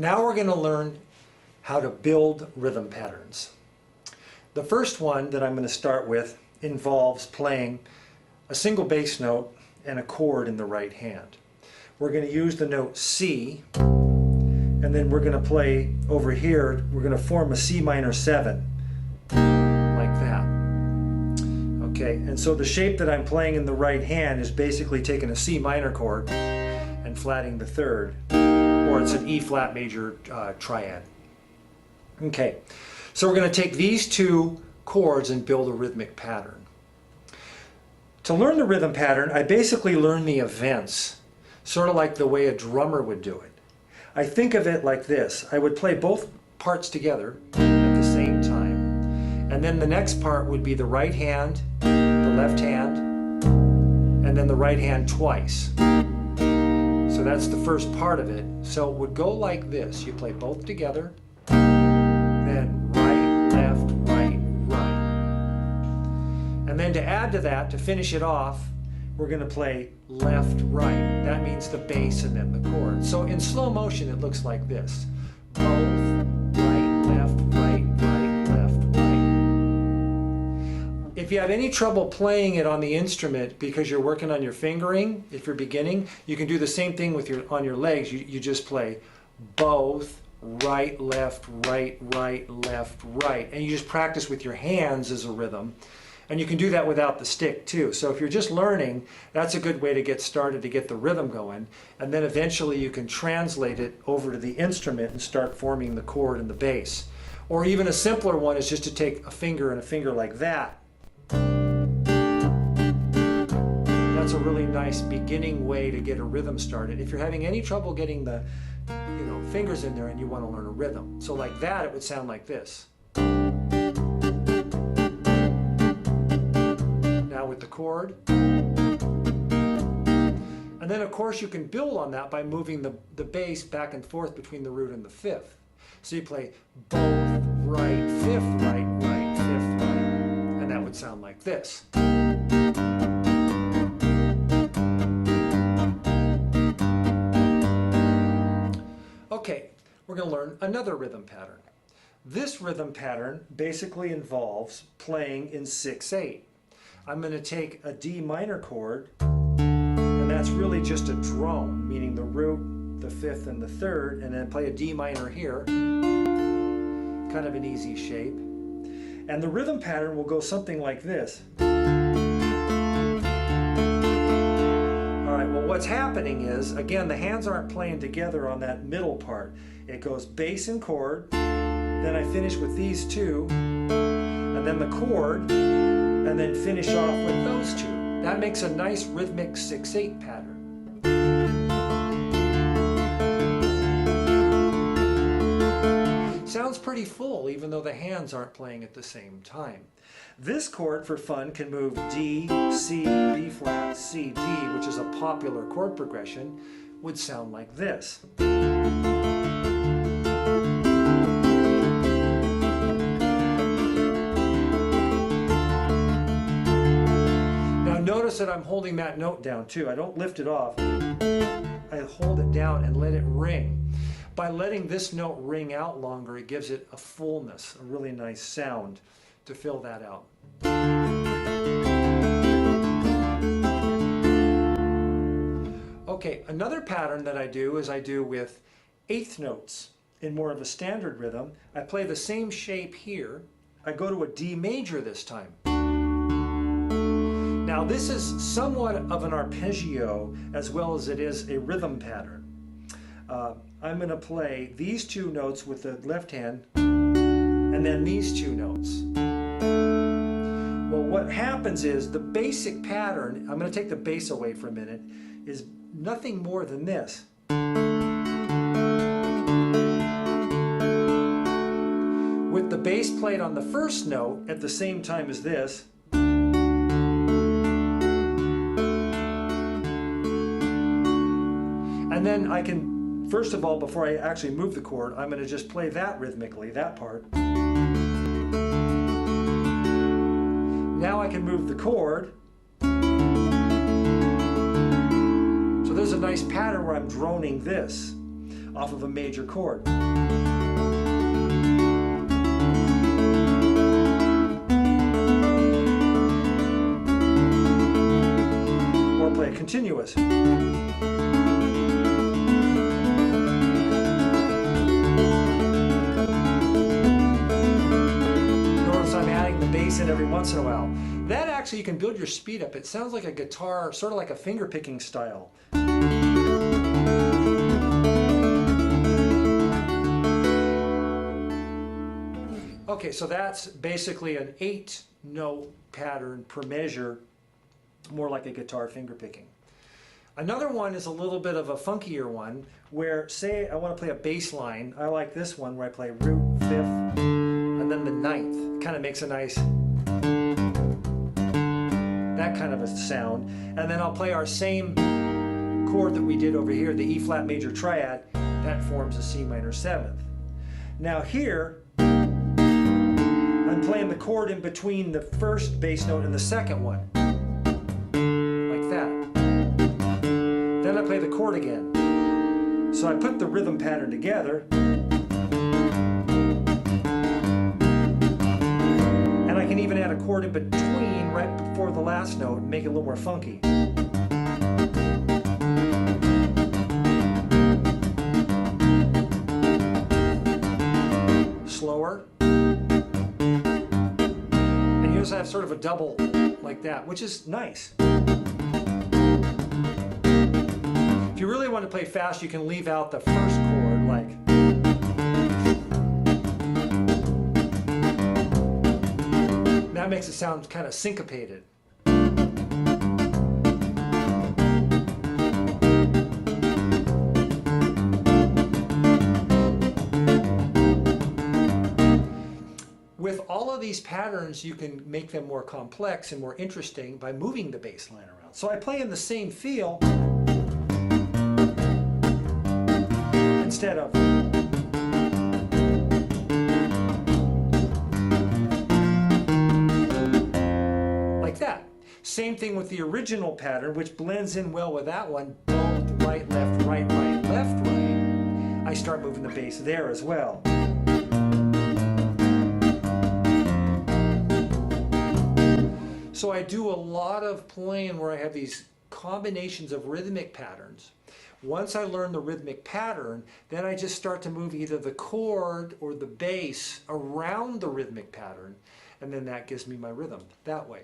Now we're going to learn how to build rhythm patterns. The first one that I'm going to start with involves playing a single bass note and a chord in the right hand. We're going to use the note C, and then we're going to play over here, we're going to form a C minor 7, like that. Okay, and so the shape that I'm playing in the right hand is basically taking a C minor chord and flatting the third, or it's an E flat major triad. Okay, so we're going to take these two chords and build a rhythmic pattern. To learn the rhythm pattern, I basically learn the events, sort of like the way a drummer would do it. I think of it like this. I would play both parts together at the same time, and then the next part would be the right hand, the left hand, and then the right hand twice. So that's the first part of it. So it would go like this. You play both together, then right, left, right, right. And then to add to that, to finish it off, we're going to play left, right. That means the bass and then the chord. So in slow motion it looks like this. Both, right, left, right, right, left, right. If you have any trouble playing it on the instrument because you're working on your fingering, if you're beginning, you can do the same thing with on your legs. You just play both, right, left, right, right, left, right. And you just practice with your hands as a rhythm. And you can do that without the stick too. So if you're just learning, that's a good way to get started, to get the rhythm going. And then eventually you can translate it over to the instrument and start forming the chord and the bass. Or even a simpler one is just to take a finger and a finger like that. That's a really nice beginning way to get a rhythm started. If you're having any trouble getting the fingers in there and you want to learn a rhythm. So like that, it would sound like this. With the chord. And then of course you can build on that by moving the bass back and forth between the root and the fifth. So you play both, right, fifth, right, right, fifth, right. And that would sound like this. Okay, we're going to learn another rhythm pattern. This rhythm pattern basically involves playing in 6/8. I'm going to take a D minor chord, and that's really just a drone, meaning the root, the fifth, and the third, and then play a D minor here, kind of an easy shape. And the rhythm pattern will go something like this. All right, well what's happening is, again, the hands aren't playing together on that middle part. It goes bass and chord, then I finish with these two, and then the chord, and then finish off with those two. That makes a nice rhythmic 6/8 pattern. Sounds pretty full even though the hands aren't playing at the same time. This chord for fun can move D, C, B flat, C, D, which is a popular chord progression, would sound like this. Notice that I'm holding that note down too. I don't lift it off. I hold it down and let it ring. By letting this note ring out longer, it gives it a fullness, a really nice sound to fill that out. Okay, another pattern that I do is I do with eighth notes in more of a standard rhythm. I play the same shape here. I go to a D major this time. Now this is somewhat of an arpeggio as well as it is a rhythm pattern. I'm going to play these two notes with the left hand and then these two notes. Well, what happens is the basic pattern, I'm going to take the bass away for a minute, is nothing more than this. With the bass played on the first note at the same time as this, and then I can, first of all, before I actually move the chord, I'm going to just play that rhythmically, that part. Now I can move the chord. So there's a nice pattern where I'm droning this. off of a major chord. Or play a continuous. In every once in a while. That actually, you can build your speed up. It sounds like a guitar, sort of like a finger picking style. Okay, so that's basically an 8-note pattern per measure, more like a guitar finger picking. Another one is a little bit of a funkier one where, say I want to play a bass line. I like this one where I play root, fifth, and then the ninth. Kind of makes a nice, that kind of a sound. And then I'll play our same chord that we did over here, the E flat major triad, that forms a C minor seventh. Now here, I'm playing the chord in between the first bass note and the second one, like that. Then I play the chord again. So I put the rhythm pattern together, and I can even add a chord in between right before the last note and make it a little more funky. Slower. And you also have sort of a double like that, which is nice. If you really want to play fast, you can leave out the first chord, like. That makes it sound kind of syncopated. With all of these patterns, you can make them more complex and more interesting by moving the bass line around. So I play in the same feel instead of like that. Same thing with the original pattern, which blends in well with that one. Both right, left, right, right, left, right. I start moving the bass there as well. So I do a lot of playing where I have these combinations of rhythmic patterns. Once I learn the rhythmic pattern, then I just start to move either the chord or the bass around the rhythmic pattern, and then that gives me my rhythm that way.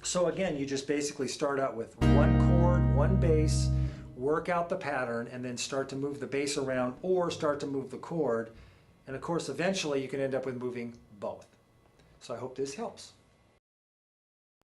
So again, you just basically start out with one chord, one bass, work out the pattern, and then start to move the bass around or start to move the chord. And of course, eventually you can end up with moving both. So I hope this helps.